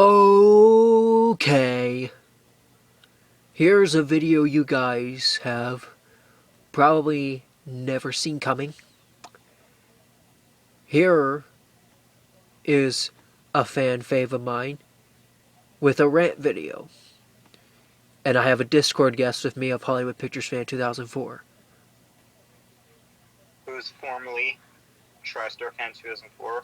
Okay, here's a video you guys have probably never seen coming. Here is a fan fave of mine with a rant video. And I have a Discord guest with me of Hollywood Pictures Fan 2004. Who's formerly TriStar Fan 2004.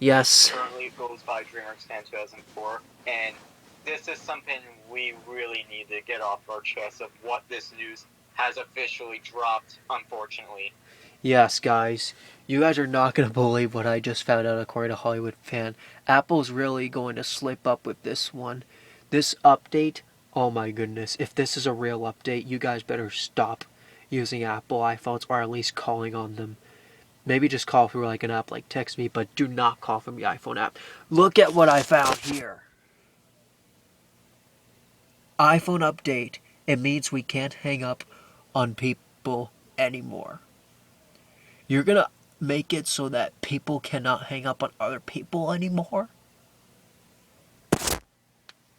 Yes. Currently goes by DreamWorks Fan 2004. And this is something we really need to get off our chest of what this news has officially dropped, unfortunately. Yes, guys. You guys are not going to believe what I just found out according to Hollywood Fan. Apple's really going to slip up with this one. This update, oh my goodness. If this is a real update, you guys better stop using Apple iPhones or at least calling on them. Maybe just call through like an app like Text Me, but do not call from the iPhone app. Look at what I found here. iPhone update. It means we can't hang up on people anymore. You're gonna make it so that people cannot hang up on other people anymore?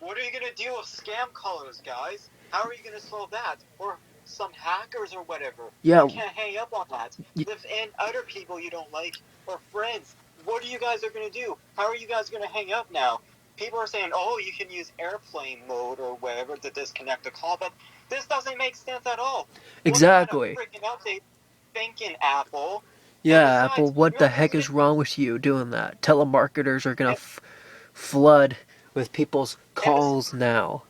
What are you gonna do with scam callers, guys? How are you gonna solve that? Or some hackers or whatever. Yeah. You can't hang up on that. If and other people you don't like or friends, what are you guys are gonna do? How are you guys gonna hang up now? People are saying, oh, you can use airplane mode or whatever to disconnect the call, but this doesn't make sense at all. Exactly. What kind of freaking update thinking, Apple? Yeah, Apple, what the heck is wrong with you doing that? Telemarketers are gonna flood with people's calls now.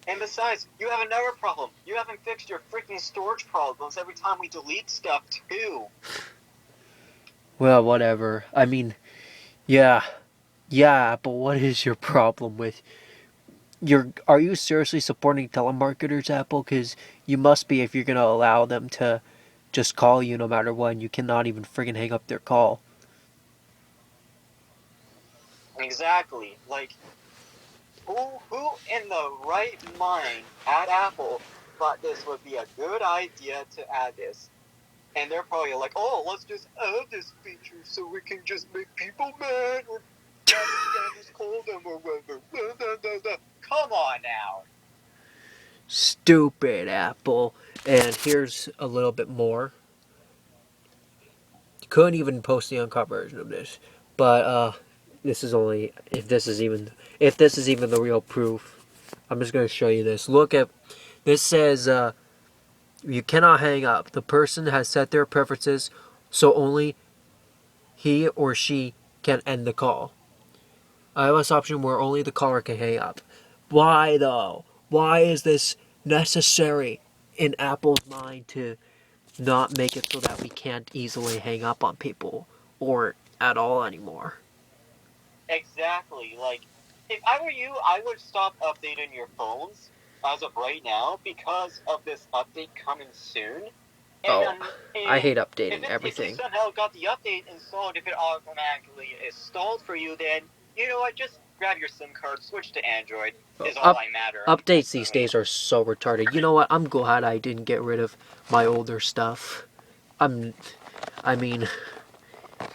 And besides, you have another problem. You haven't fixed your freaking storage problems every time we delete stuff, too. Well, whatever. I mean, yeah, Apple, what is your problem with... Are you seriously supporting telemarketers, Apple? Because you must be if you're going to allow them to just call you no matter what, and you cannot even friggin' hang up their call. Exactly. Like, who in the right mind at Apple thought this would be a good idea to add this? And they're probably like, oh, let's just add this feature so we can just make people mad or just call them or whatever. Come on now. Stupid, Apple. And here's a little bit more. Couldn't even post the uncut version of this, but this is only if this is even the real proof. I'm just gonna show you this. Look at this. Says you cannot hang up. The person has set their preferences, so only he or she can end the call. iOS option where only the caller can hang up. Why though? Why is this necessary in Apple's mind to not make it so that we can't easily hang up on people or at all anymore? Exactly. Like, if I were you, I would stop updating your phones as of right now because of this update coming soon. And I hate updating everything. If you somehow got the update installed, if it automatically is stalled for you, then, you know what, just grab your SIM card, switch to Android, is all I matter. Updates these days are so retarded. You know what, I'm glad I didn't get rid of my older stuff. I mean,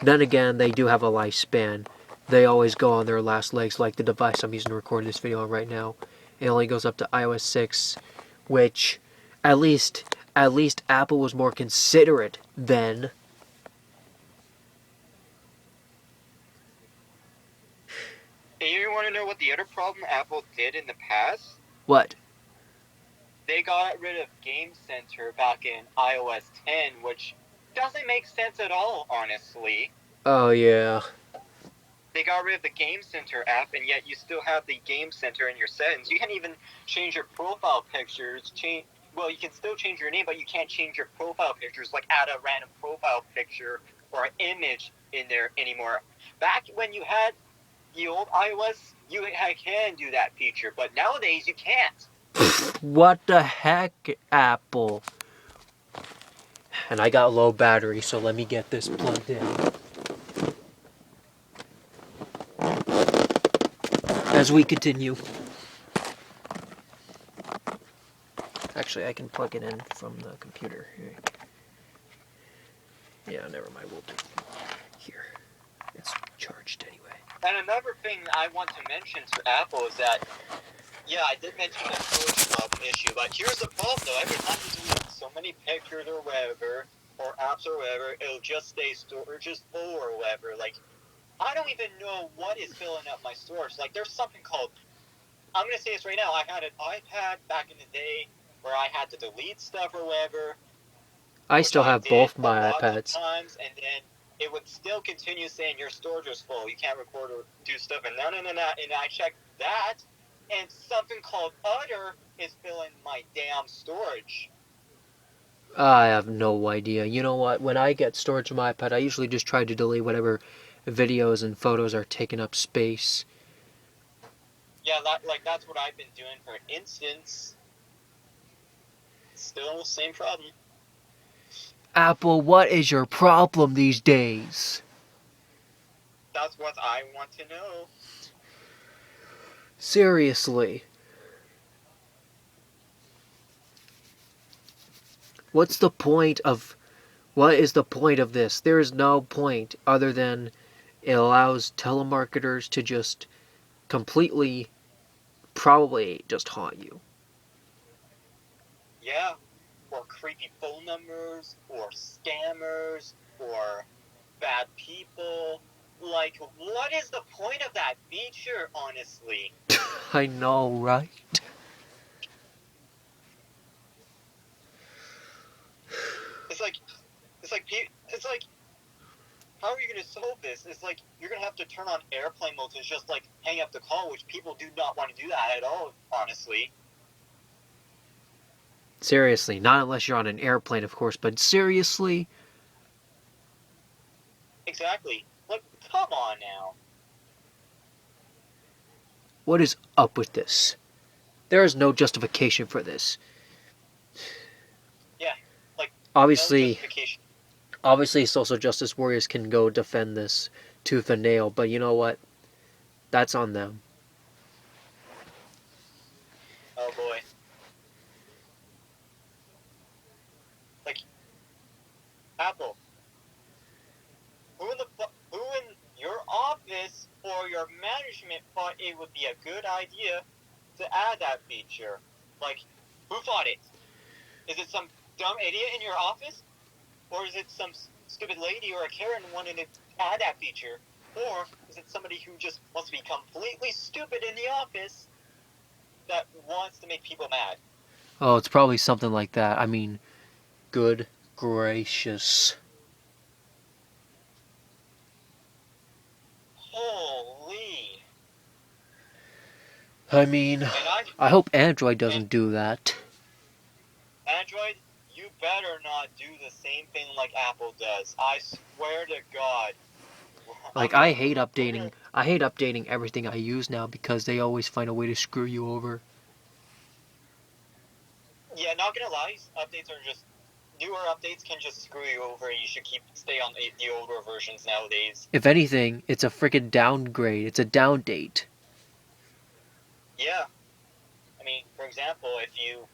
then again, they do have a lifespan. They always go on their last legs, like the device I'm using to record this video on right now. It only goes up to iOS 6, which, at least Apple was more considerate then. And you want to know what the other problem Apple did in the past? What? They got rid of Game Center back in iOS 10, which doesn't make sense at all, honestly. Oh, yeah. They got rid of the Game Center app, and yet you still have the Game Center in your settings. You can't even change your profile pictures. Well, you can still change your name, but you can't change your profile pictures, like add a random profile picture or an image in there anymore. Back when you had the old iOS, you can do that feature, but nowadays you can't. What the heck, Apple? And I got low battery, so let me get this plugged in. As we continue. Actually, I can plug it in from the computer. Yeah, never mind, we'll do it here. It's charged anyway. And another thing I want to mention to Apple is that, yeah, I did mention the storage problem issue, but here's the problem though. Every time you delete so many pictures or whatever, or apps or whatever, it'll just say storage is full or whatever. Like, I don't even know what is filling up my storage. Like, there's something called, I'm going to say this right now, I had an iPad back in the day where I had to delete stuff or whatever, I which still I have did both a my lot of iPads. times, and then it would still continue saying your storage is full. You can't record or do stuff, and no, and I checked that, and something called Utter is filling my damn storage. I have no idea. You know what? When I get storage on my iPad, I usually just try to delete whatever videos and photos are taking up space. Yeah, that's what I've been doing. For instance, still same problem. Apple, what is your problem these days? That's what I want to know. Seriously. What's the point of what is the point of this? There is no point other than it allows telemarketers to just completely probably just haunt you. Yeah, or creepy phone numbers, or scammers, or bad people. Like, what is the point of that feature, honestly? I know, right? It's like, it's like, it's like, how are you going to solve this? It's like, you're going to have to turn on airplane mode to just, like, hang up the call, which people do not want to do that at all, honestly. Seriously, not unless you're on an airplane, of course, but seriously, Exactly. Like, come on now. what is up with this? There is no justification for this. Yeah, like, no Obviously, justification. obviously social justice warriors can go defend this tooth and nail, but you know what? That's on them. Oh boy. Like, Apple, who in your office or your management thought it would be a good idea to add that feature? Like, who thought it? Is it some dumb idiot in your office? Or is it some stupid lady or a Karen wanting to add that feature? Or is it somebody who just wants to be completely stupid in the office that wants to make people mad? Oh, it's probably something like that. I mean, good gracious. Holy. I mean, And I hope Android doesn't do that. Android, you better not do the same thing like Apple does. I swear to God. Like I hate updating. I hate updating everything I use now because they always find a way to screw you over. Yeah, not gonna lie, updates are just newer updates can just screw you over, and you should stay on the older versions nowadays. If anything, it's a freaking downgrade. It's a down date. Yeah, I mean, for example, if you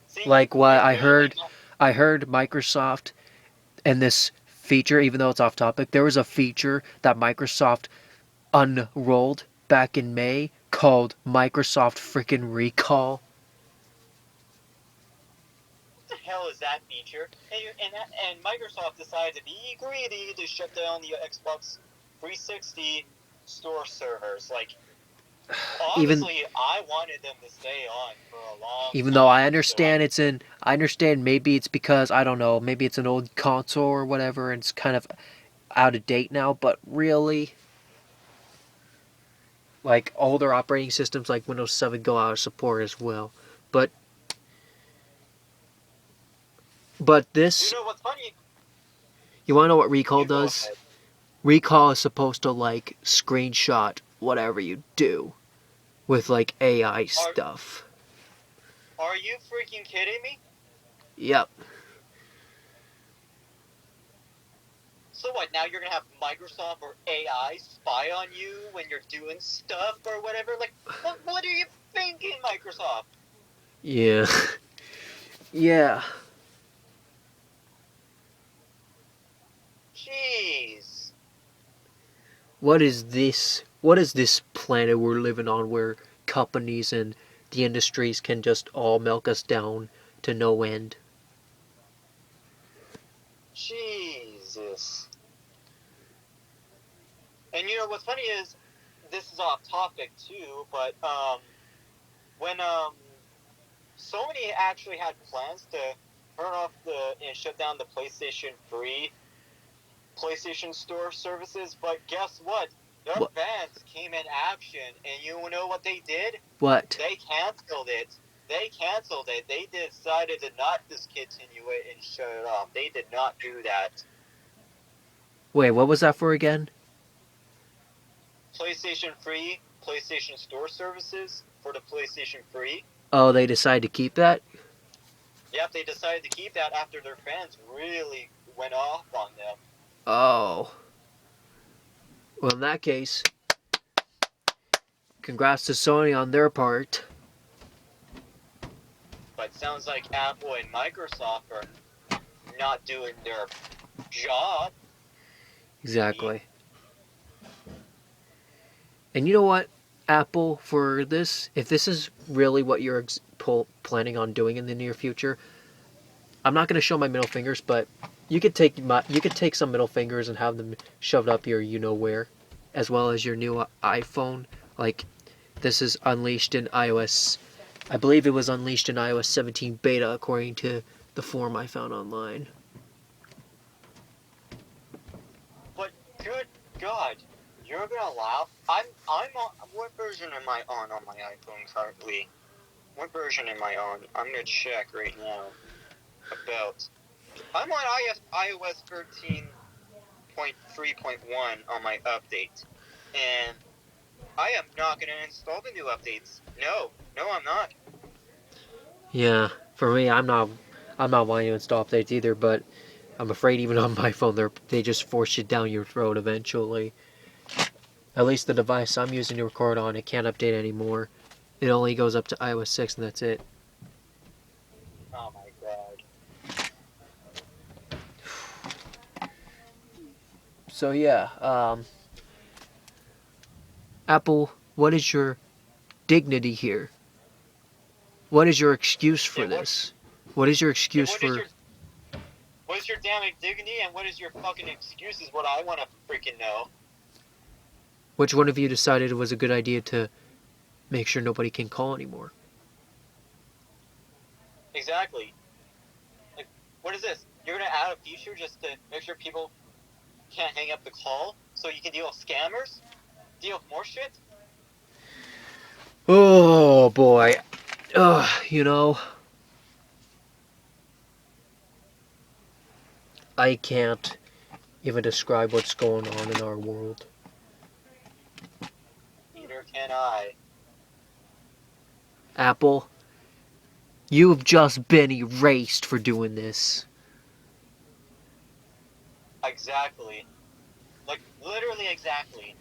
see, Like what you're doing like I heard Microsoft and this feature, even though it's off topic, there was a feature that Microsoft unrolled back in May called Microsoft freaking Recall. what the hell is that feature? And Microsoft decided to be greedy to shut down the Xbox 360 store servers. Like, Even obviously, I wanted them to stay on for a long even though I time, so understand I understand maybe it's because I don't know, maybe it's an old console or whatever and it's kind of out of date now, but really like older operating systems like Windows 7 go out of support as well. But you this, know what's funny? you want to know what Recall You go does? ahead. Recall is supposed to like screenshot whatever you do with like AI Are stuff. are you freaking kidding me? Yep. So what? Now you're gonna have Microsoft or AI spy on you when you're doing stuff or whatever? Like, what are you thinking, Microsoft? Yeah. Yeah. Jeez. what is this? What is this planet we're living on where companies and the industries can just all milk us down to no end? Jesus. And you know what's funny is, this is off topic too, but when Sony actually had plans to turn off and shut down the PlayStation Store services, but guess what? Their What? fans came in action, and you know what they did? What? They canceled it. They canceled it. They decided to not discontinue it and shut it off. They did not do that. Wait, what was that for again? PlayStation Free, PlayStation Store services for the PlayStation Free. Oh, they decided to keep that? Yep, they decided to keep that after their fans really went off on them. Oh. Well, in that case, congrats to Sony on their part. But sounds like Apple and Microsoft are not doing their job. Exactly. And you know what, Apple, for this, if this is really what you're planning on doing in the near future, I'm not going to show my middle fingers, but you could take some middle fingers and have them shoved up your you know where, as well as your new iPhone. Like, this is unleashed in iOS. I believe it was unleashed in iOS 17 beta, according to the forum I found online. But good God, you're gonna laugh. I'm on. What version am I on my iPhone currently? What version am I on? I'm gonna check right now. I'm on iOS 13.3.1 on my update, and I am not gonna install the new updates. No, I'm not. Yeah, for me, I'm not wanting to install updates either, but I'm afraid even on my phone, they just force it down your throat eventually. At least the device I'm using to record on, it can't update anymore. It only goes up to iOS 6 and that's it. Oh my God. So yeah, Apple, what is your dignity here? What is your excuse for this? What is your excuse for... What is your damn dignity and what is your fucking excuse is what I want to freaking know. Which one of you decided it was a good idea to make sure nobody can call anymore? Exactly. Like, what is this? You're gonna add a feature just to make sure people can't hang up the call so you can deal with scammers? Deal with more shit? Oh boy. You know, I can't even describe what's going on in our world. Neither can I. Apple, you've just been erased for doing this. Exactly. Like, literally exactly.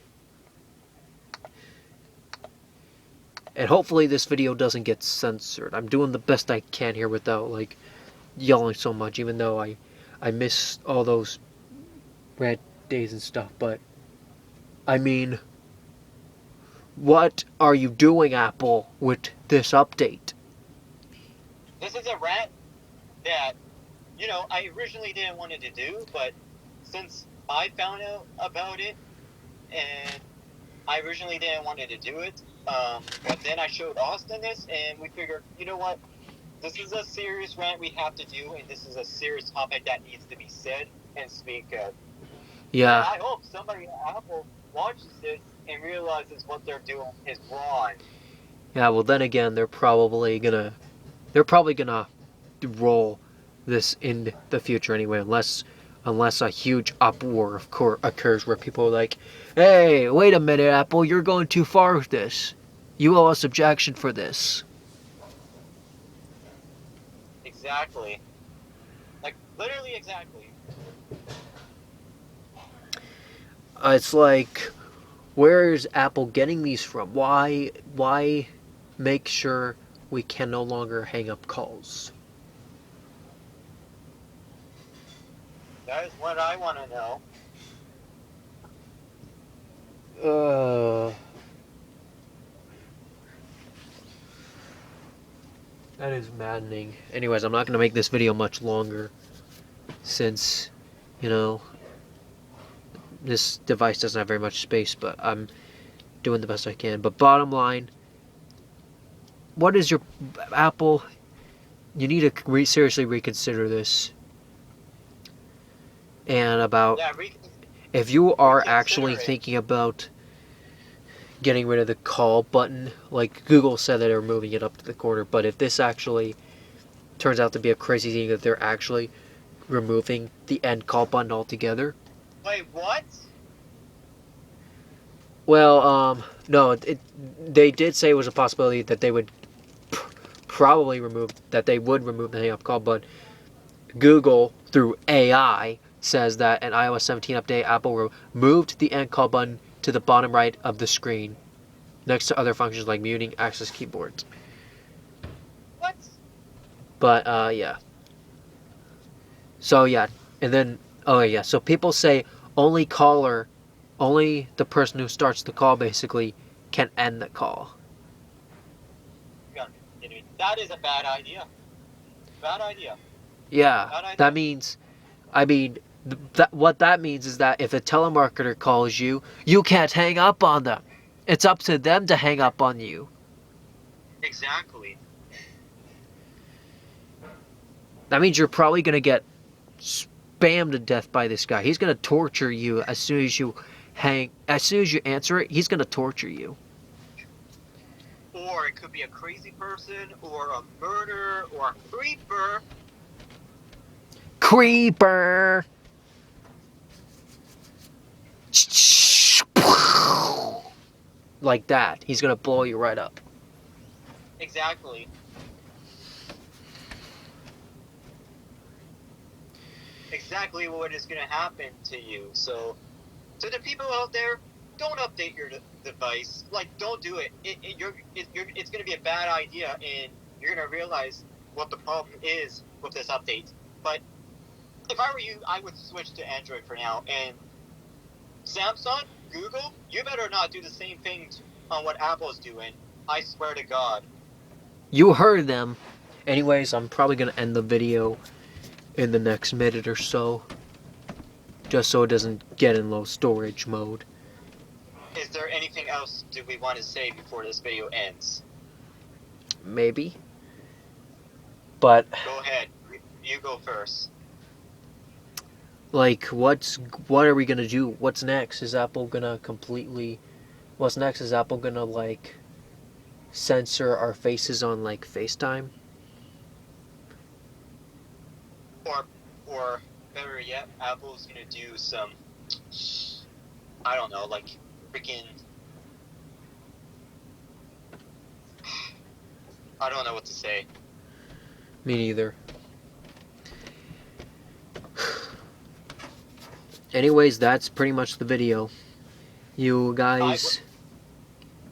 And hopefully this video doesn't get censored. I'm doing the best I can here without, like, yelling so much, even though I miss all those rant days and stuff. But, I mean, what are you doing, Apple, with this update? This is a rant that, I originally didn't want it to do, but since I found out about it, and I originally didn't want it to do it, but then I showed Austin this, and we figured, you know what? This is a serious rant we have to do, and this is a serious topic that needs to be said and speak of. Yeah. And I hope somebody at Apple watches this and realizes what they're doing is wrong. Yeah, well then again, they're probably gonna roll this in the future anyway, unless a huge uproar occurs where people are like, "Hey, wait a minute, Apple, you're going too far with this. You owe us objection for this." Exactly. Like, literally exactly. It's like, where is Apple getting these from? Why make sure we can no longer hang up calls? That is what I want to know. That is maddening. Anyways, I'm not going to make this video much longer since, you know, this device doesn't have very much space, but I'm doing the best I can. But bottom line, what is your Apple? You need to seriously reconsider this. And about Yeah, if you are reconsider actually it. thinking about getting rid of the call button, like Google said that they're moving it up to the corner, but if this actually turns out to be a crazy thing that they're actually removing the end call button altogether. Wait, what? Well, no, they did say it was a possibility that they would probably remove they would remove the hang up call, but Google through AI says that an iOS 17 update, Apple removed the end call button to the bottom right of the screen, next to other functions like muting access keyboards. What? But yeah. So yeah, and then yeah. So people say only the person who starts the call basically can end the call. That is a bad idea. Bad idea. Yeah, Bad idea. that means, I mean, what that means is that if a telemarketer calls you, you can't hang up on them. It's up to them to hang up on you. Exactly. That means you're probably gonna get spammed to death by this guy. He's gonna torture you as soon as you answer it. He's gonna torture you. Or it could be a crazy person, or a murderer, or a creeper. Creeper. Like that. He's gonna blow you right up. Exactly. Exactly what is going to happen to you. So the people out there, don't update your device. Like, don't do it. It's going to be a bad idea, and you're going to realize what the problem is with this update. But if I were you, I would switch to Android for now. And Samsung, Google, you better not do the same thing on what Apple's doing. I swear to God. You heard them. Anyways, I'm probably gonna end the video in the next minute or so, just so it doesn't get in low storage mode. Is there anything else do we want to say before this video ends? Maybe. But Go ahead. You go first. like, what are we gonna do? What's next? Is Apple gonna What's next? Is Apple gonna like censor our faces on like FaceTime? Or better yet, Apple's gonna do some, I don't know, like freaking, I don't know what to say. Me neither. Anyways, that's pretty much the video. You guys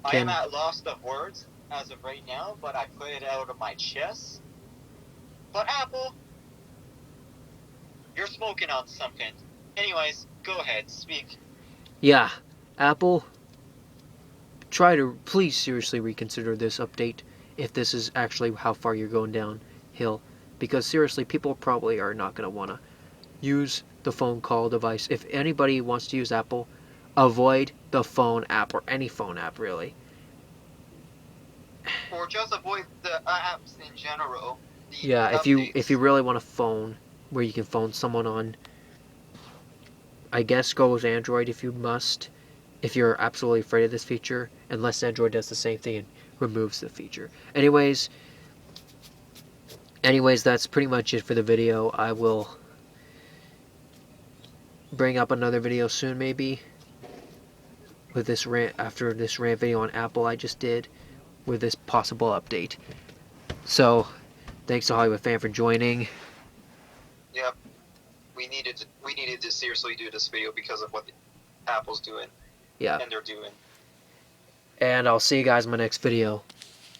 I am at loss of words as of right now, but I put it out of my chest. But Apple, you're smoking on something. Anyways, go ahead, speak. Yeah, Apple, please seriously reconsider this update if this is actually how far you're going downhill. Because seriously, people probably are not going to want to use the phone call device. If anybody wants to use Apple, avoid the phone app, or any phone app really. Or just avoid the apps in general. Yeah, if you really want a phone where you can phone someone on, I guess go with Android if you must. If you're absolutely afraid of this feature, unless Android does the same thing and removes the feature. Anyways, that's pretty much it for the video. I will bring up another video soon, maybe, with this rant, after this rant video on Apple I just did, with this possible update. So, thanks to Hollywood Fan for joining. Yep. We needed to seriously do this video because of what Apple's doing. Yeah. And they're doing. And I'll see you guys in my next video.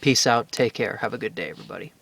Peace out. Take care. Have a good day, everybody.